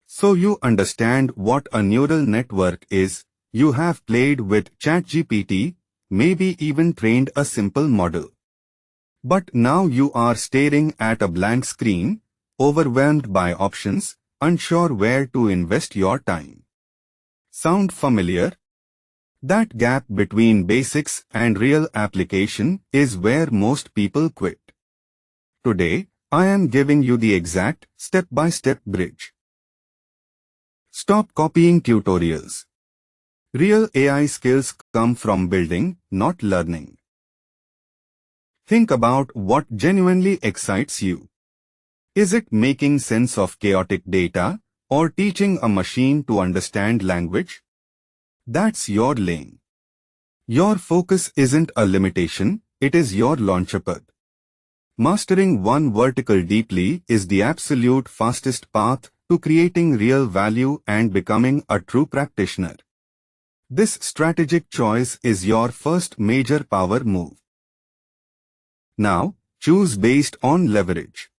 So you understand what a neural network is. You have played with ChatGPT, maybe even trained a simple model. But now you are staring at a blank screen, overwhelmed by options, unsure where to invest your time. Sound familiar? That gap between basics and real application is where most people quit. Today, I am giving you the exact step-by-step bridge. Stop copying tutorials. Real AI skills come from building, not learning. Think about what genuinely excites you. Is it making sense of chaotic data or teaching a machine to understand language? That's your lane. Your focus isn't a limitation, it is your launchpad. Mastering one vertical deeply is the absolute fastest path to creating real value and becoming a true practitioner. This strategic choice is your first major power move. Now, choose based on leverage.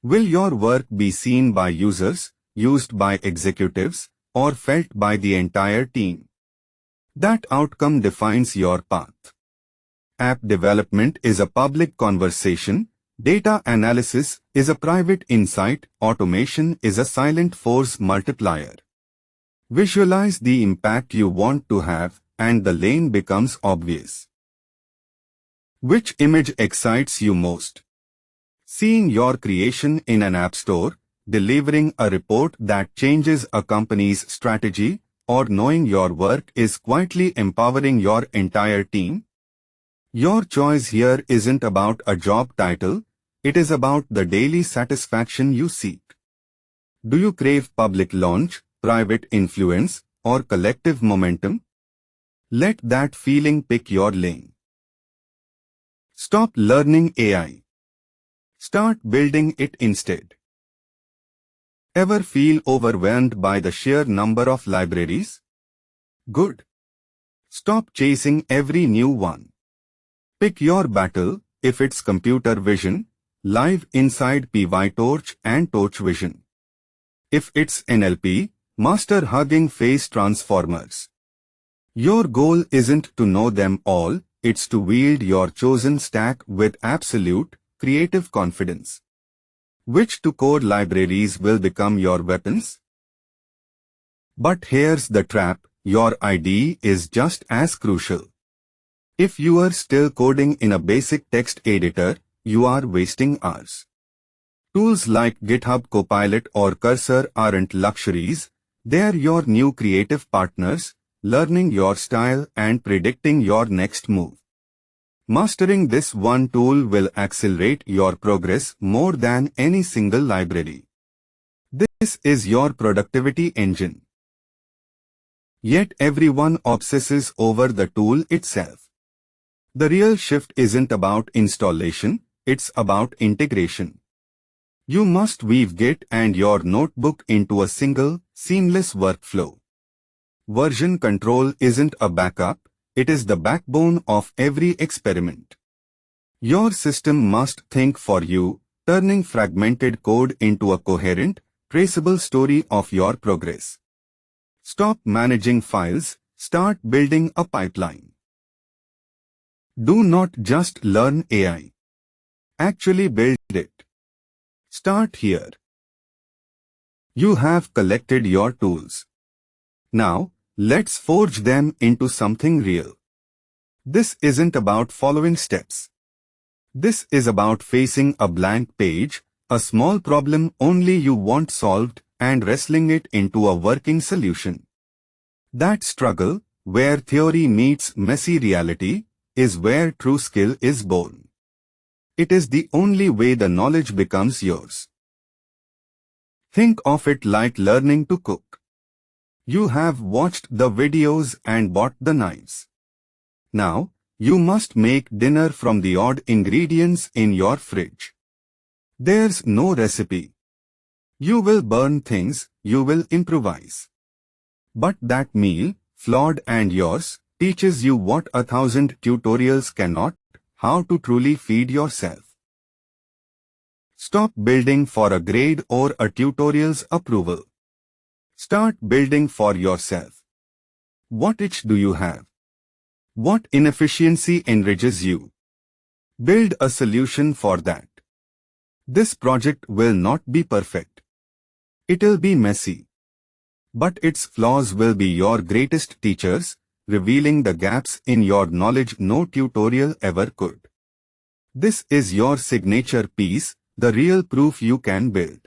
Will your work be seen by users, used by executives, or felt by the entire team? That outcome defines your path. App development is a public conversation, data analysis is a private insight, automation is a silent force multiplier. Visualize the impact you want to have, and the lane becomes obvious. Which image excites you most? Seeing your creation in an app store, delivering a report that changes a company's strategy, or knowing your work is quietly empowering your entire team? Your choice here isn't about a job title, it is about the daily satisfaction you seek. Do you crave public launch, private influence, or collective momentum? Let that feeling pick your lane. Stop learning AI. Start building it instead. Ever feel overwhelmed by the sheer number of libraries? Good. Stop chasing every new one. Pick your battle. If it's computer vision, live inside PyTorch and Torch Vision. If it's NLP, master Hugging Face transformers. Your goal isn't to know them all, it's to wield your chosen stack with absolute, creative confidence. Which two core libraries will become your weapons? But here's the trap, your IDE is just as crucial. If you are still coding in a basic text editor, you are wasting hours. Tools like GitHub Copilot or Cursor aren't luxuries, they're your new creative partners, learning your style and predicting your next move. Mastering this one tool will accelerate your progress more than any single library. This is your productivity engine. Yet everyone obsesses over the tool itself. The real shift isn't about installation, it's about integration. You must weave Git and your notebook into a single, seamless workflow. Version control isn't a backup, it is the backbone of every experiment. Your system must think for you, turning fragmented code into a coherent, traceable story of your progress. Stop managing files, start building a pipeline. Do not just learn AI. Actually build it. Start here. You have collected your tools. Now, let's forge them into something real. This isn't about following steps. This is about facing a blank page, a small problem only you want solved, and wrestling it into a working solution. That struggle, where theory meets messy reality, is where true skill is born. It is the only way the knowledge becomes yours. Think of it like learning to cook. You have watched the videos and bought the knives. Now, you must make dinner from the odd ingredients in your fridge. There's no recipe. You will burn things, you will improvise. But that meal, flawed and yours, teaches you what 1,000 tutorials cannot, how to truly feed yourself. Stop building for a grade or a tutorial's approval. Start building for yourself. What itch do you have? What inefficiency enrages you? Build a solution for that. This project will not be perfect. It'll be messy. But its flaws will be your greatest teachers, revealing the gaps in your knowledge no tutorial ever could. This is your signature piece, the real proof you can build.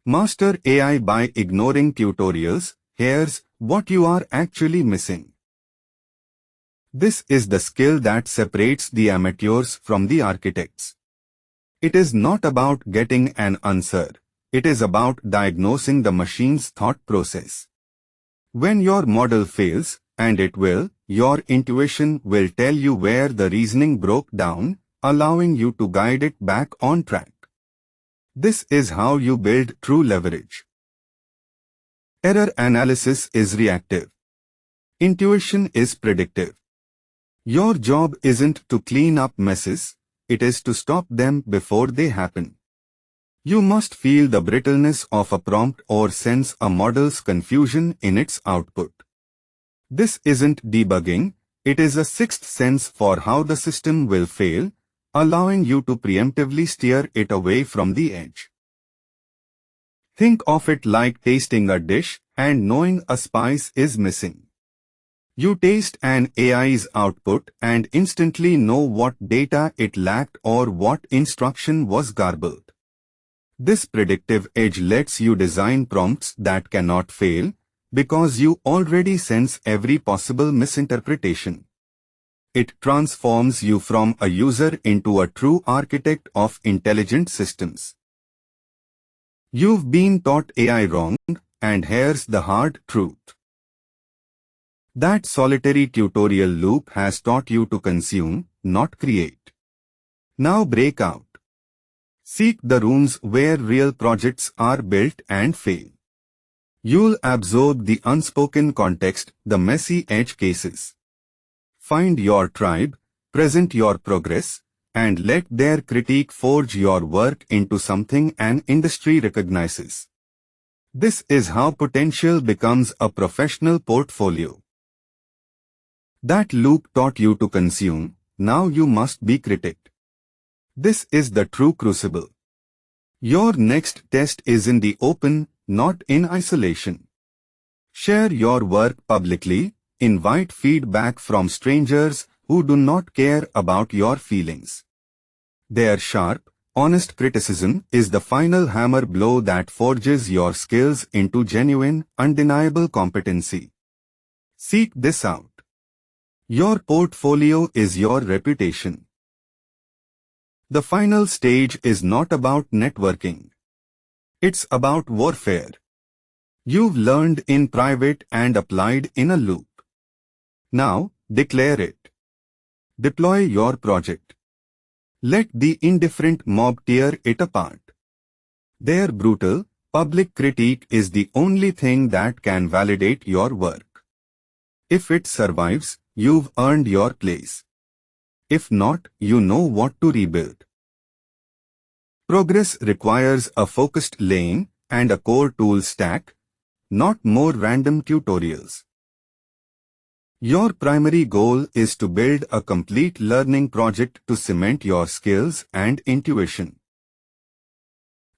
Master AI by ignoring tutorials. Here's what you are actually missing. This is the skill that separates the amateurs from the architects. It is not about getting an answer. It is about diagnosing the machine's thought process. When your model fails, and it will, your intuition will tell you where the reasoning broke down, allowing you to guide it back on track. This is how you build true leverage. Error analysis is reactive. Intuition is predictive. Your job isn't to clean up messes, it is to stop them before they happen. You must feel the brittleness of a prompt or sense a model's confusion in its output. This isn't debugging, it is a sixth sense for how the system will fail, allowing you to preemptively steer it away from the edge. Think of it like tasting a dish and knowing a spice is missing. You taste an AI's output and instantly know what data it lacked or what instruction was garbled. This predictive edge lets you design prompts that cannot fail, because you already sense every possible misinterpretation. It transforms you from a user into a true architect of intelligent systems. You've been taught AI wrong, and here's the hard truth. That solitary tutorial loop has taught you to consume, not create. Now break out. Seek the rooms where real projects are built and fail. You'll absorb the unspoken context, the messy edge cases. Find your tribe, present your progress, and let their critique forge your work into something an industry recognizes. This is how potential becomes a professional portfolio. That loop taught you to consume, now you must be critiqued. This is the true crucible. Your next test is in the open, not in isolation. Share your work publicly, invite feedback from strangers who do not care about your feelings. Their sharp, honest criticism is the final hammer blow that forges your skills into genuine, undeniable competency. Seek this out. Your portfolio is your reputation. The final stage is not about networking. It's about warfare. You've learned in private and applied in a loop. Now, declare it. Deploy your project. Let the indifferent mob tear it apart. Their brutal, public critique is the only thing that can validate your work. If it survives, you've earned your place. If not, you know what to rebuild. Progress requires a focused lane and a core tool stack, not more random tutorials. Your primary goal is to build a complete learning project to cement your skills and intuition.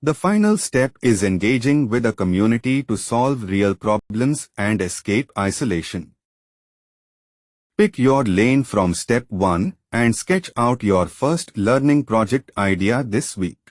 The final step is engaging with a community to solve real problems and escape isolation. Pick your lane from step 1 and sketch out your first learning project idea this week.